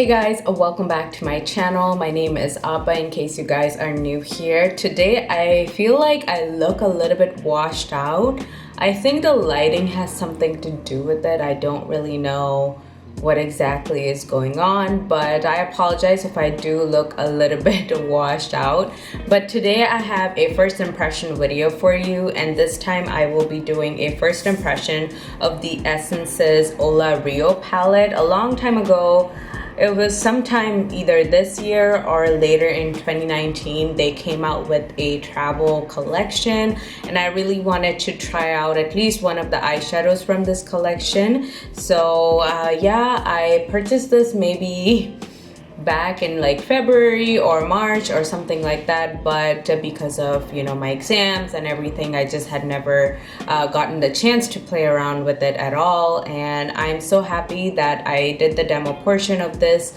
Hey guys, welcome back to my channel. My name is Abba in case you guys are new here. Today I feel like I look a little bit washed out. I think the lighting has something to do with it. I don't really know what exactly is going on, but I apologize if I do look a little bit washed out. But today I have a first impression video for you, and this time I will be doing a first impression of the Essence's Ola Rio palette. A long time ago, it was sometime either this year or later in 2019, they came out with a travel collection, and I really wanted to try out at least one of the eyeshadows from this collection. So yeah, I purchased this maybe back in like February or March or something like that, but because of my exams and everything, I just had never gotten the chance to play around with it at all. And I'm so happy that I did the demo portion of this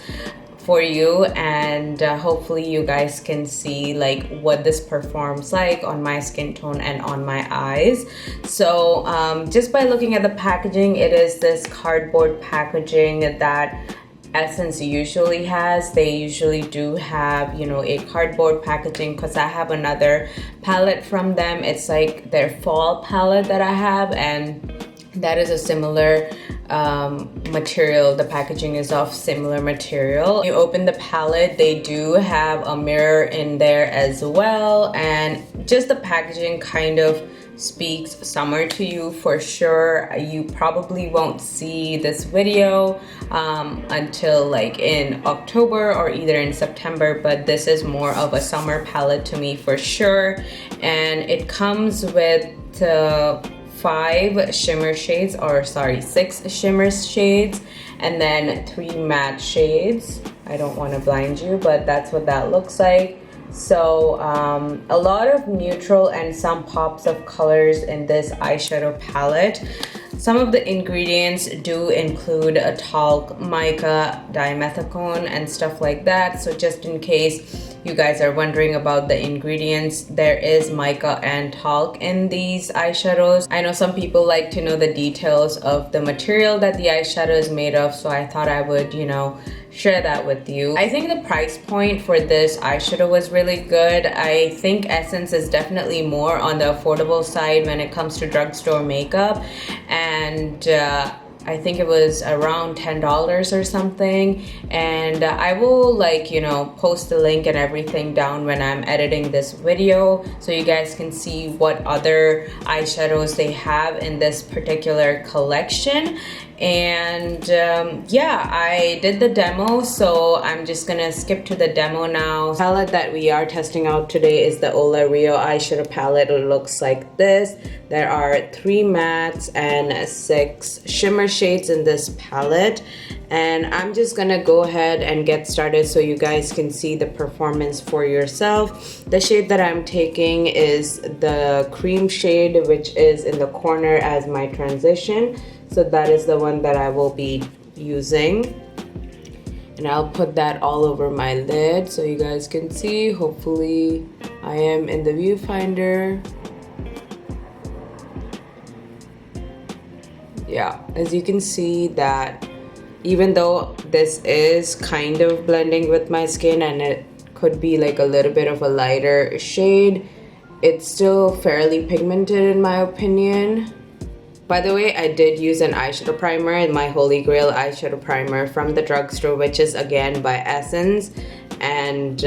for you, and hopefully you guys can see like what this performs like on my skin tone and on my eyes. So just by looking at the packaging, it is this cardboard packaging that Essence usually has. They usually do have a cardboard packaging, because I have another palette from them. It's like their fall palette that I have, and that is a similar material. The packaging is of similar material. You open the palette, they do have a mirror in there as well, and just the packaging kind of speaks summer to you for sure. You probably won't see this video until like in October or either in September, but this is more of a summer palette to me for sure. And it comes with 5 shimmer shades, or sorry, 6 shimmer shades, and then 3 matte shades. I don't want to blind you, but that's what that looks like. So a lot of neutral and some pops of colors in this eyeshadow palette. Some of the ingredients do include a talc, mica, dimethicone, and stuff like that. So just in case you guys are wondering about the ingredients, there is mica and talc in these eyeshadows. I know some people like to know the details of the material that the eyeshadow is made of, so I thought I would, share that with you. I think the price point for this eyeshadow was really good. I think Essence is definitely more on the affordable side when it comes to drugstore makeup, and I think it was around $10 or something. And I will post the link and everything down when I'm editing this video, so you guys can see what other eyeshadows they have in this particular collection. And yeah, I did the demo, so I'm just gonna skip to the demo now. The palette that we are testing out today is the Ola Rio eyeshadow palette. It looks like this. There are 3 mattes and 6 shimmer shades in this palette, and I'm just gonna go ahead and get started so you guys can see the performance for yourself. The shade that I'm taking is the cream shade, which is in the corner as my transition. So that is the one that I will be using, and I'll put that all over my lid so you guys can see. Hopefully I am in the viewfinder. Yeah, as you can see that even though this is kind of blending with my skin and it could be like a little bit of a lighter shade, it's still fairly pigmented in my opinion. By the way, I did use an eyeshadow primer, my Holy Grail eyeshadow primer from the drugstore, which is again by Essence. And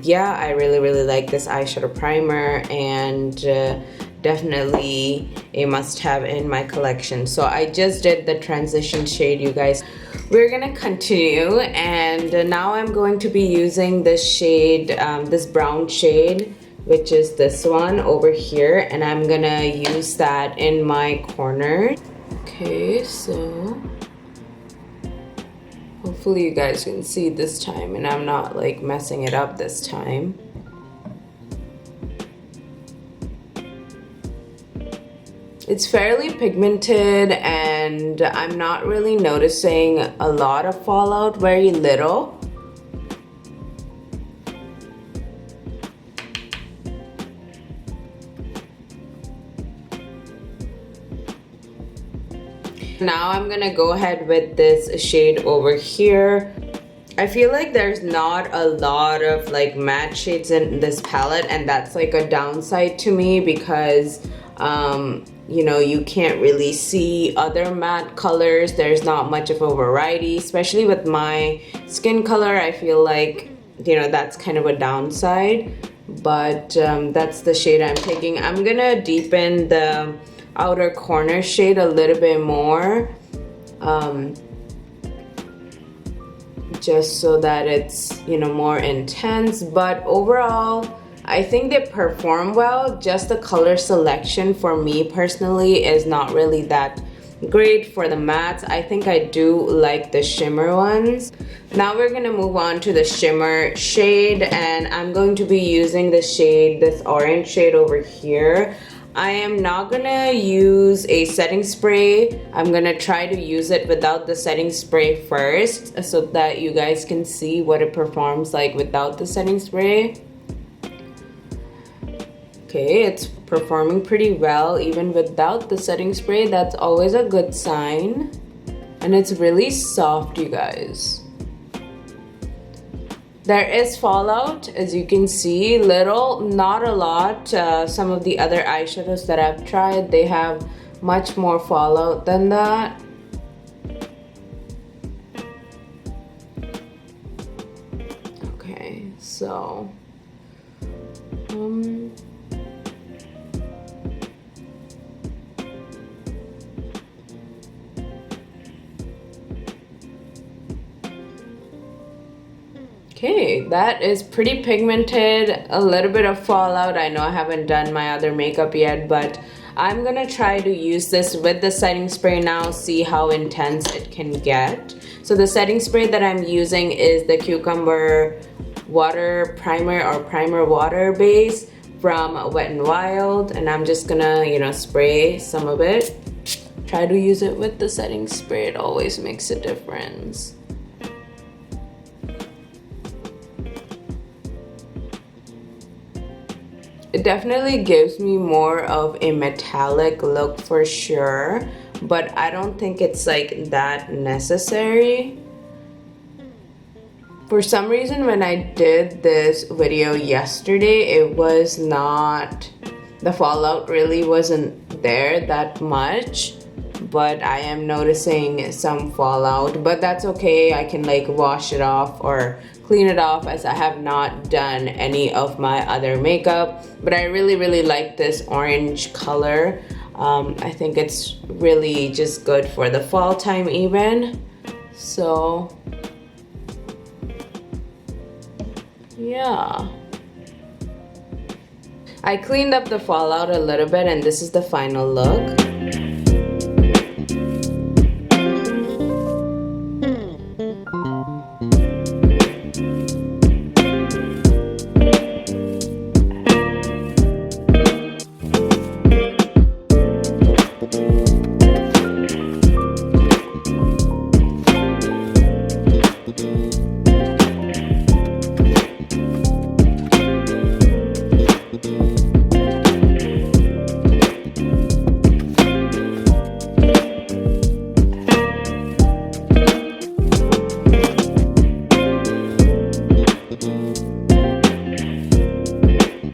yeah, I really like this eyeshadow primer, and definitely a must-have in my collection. So I just did the transition shade, you guys. We're gonna continue, and now I'm going to be using this shade, this brown shade, which is this one over here, and I'm gonna use that in my corner. Okay, so hopefully you guys can see this time and I'm not like messing it up this time. It's fairly pigmented, and I'm not really noticing a lot of fallout, very little. Now I'm gonna go ahead with this shade over here. I feel like there's not a lot of like matte shades in this palette, and that's like a downside to me because you know, you can't really see other matte colors. There's not much of a variety, especially with my skin color. I feel like, you know, that's kind of a downside, but that's the shade I'm taking. I'm gonna deepen the outer corner shade a little bit more, just so that it's, you know, more intense. But overall, I think they perform well. Just the color selection for me personally is not really that great for the mattes. I think I do like the shimmer ones. Now we're gonna move on to the shimmer shade, and I'm going to be using the shade, this orange shade over here. I am not gonna use a setting spray. I'm gonna try to use it without the setting spray first so that you guys can see what it performs like without the setting spray. Okay, it's performing pretty well even without the setting spray. That's always a good sign. And it's really soft, you guys. There is fallout, as you can see, little, not a lot. Some of the other eyeshadows that I've tried, they have much more fallout than that. Okay, so okay, that is pretty pigmented, a little bit of fallout. I know I haven't done my other makeup yet, but I'm gonna try to use this with the setting spray now, see how intense it can get. So the setting spray that I'm using is the Cucumber Water Primer or Primer Water Base from Wet n Wild, and I'm just gonna, you know, spray some of it. Try to use it with the setting spray, it always makes a difference. It definitely gives me more of a metallic look for sure, but I don't think it's like that necessary. For some reason, when I did this video yesterday, it was not, the fallout really wasn't there that much, but I am noticing some fallout, but that's okay. I can like wash it off or clean it off, as I have not done any of my other makeup. But I really like this orange color. I think it's really just good for the fall time even. So yeah, I cleaned up the fallout a little bit, and this is the final look.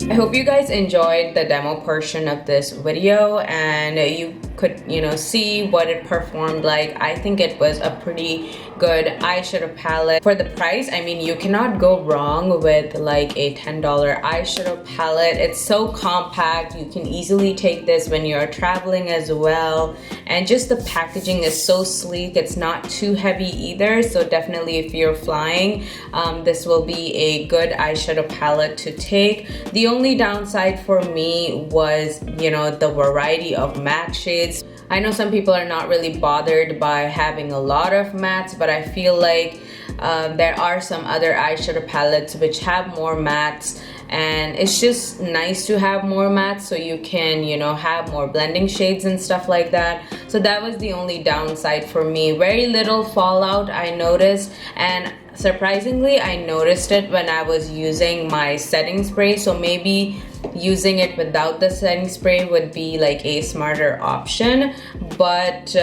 I hope you guys enjoyed the demo portion of this video, and you could, you know, see what it performed like. I think it was a pretty good eyeshadow palette for the price. I mean, you cannot go wrong with like a $10 eyeshadow palette. It's so compact. You can easily take this when you're traveling as well, and just the packaging is so sleek. It's not too heavy either, so definitely if you're flying, this will be a good eyeshadow palette to take. The only downside for me was, you know, the variety of matte shades. I know some people are not really bothered by having a lot of mattes, but I feel like there are some other eyeshadow palettes which have more mattes, and it's just nice to have more mattes so you can, you know, have more blending shades and stuff like that. So that was the only downside for me. Very little fallout I noticed, and surprisingly I noticed it when I was using my setting spray. So maybe using it without the setting spray would be like a smarter option. But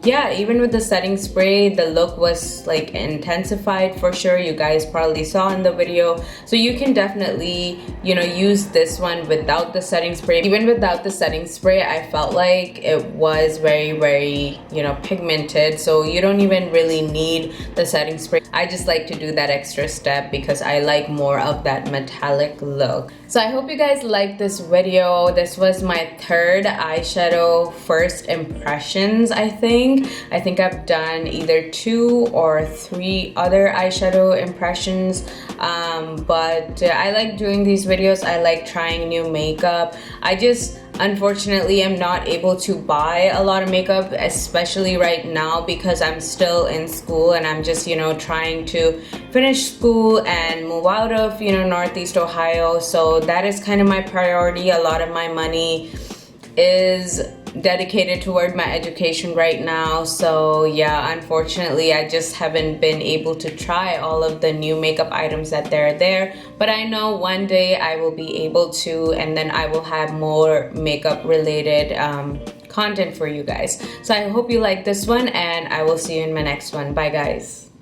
yeah, even with the setting spray, the look was like intensified for sure. You guys probably saw in the video. So you can definitely, you know, use this one without the setting spray. Even without the setting spray, I felt like it was very, you know, pigmented. So you don't even really need the setting spray. I just like to do that extra step because I like more of that metallic look. So I hope you guys liked this video. This was my third eyeshadow first impressions, I think. I think I've done either 2 or 3 other eyeshadow impressions. But I like doing these videos. I like trying new makeup. I just unfortunately am not able to buy a lot of makeup, especially right now because I'm still in school and I'm just, you know, trying to finish school and move out of, you know, Northeast Ohio. So that is kind of my priority. A lot of my money is dedicated toward my education right now. So yeah, unfortunately I just haven't been able to try all of the new makeup items that they're there, but I know one day I will be able to, and then I will have more makeup related content for you guys. So I hope you like this one, and I will see you in my next one. Bye guys.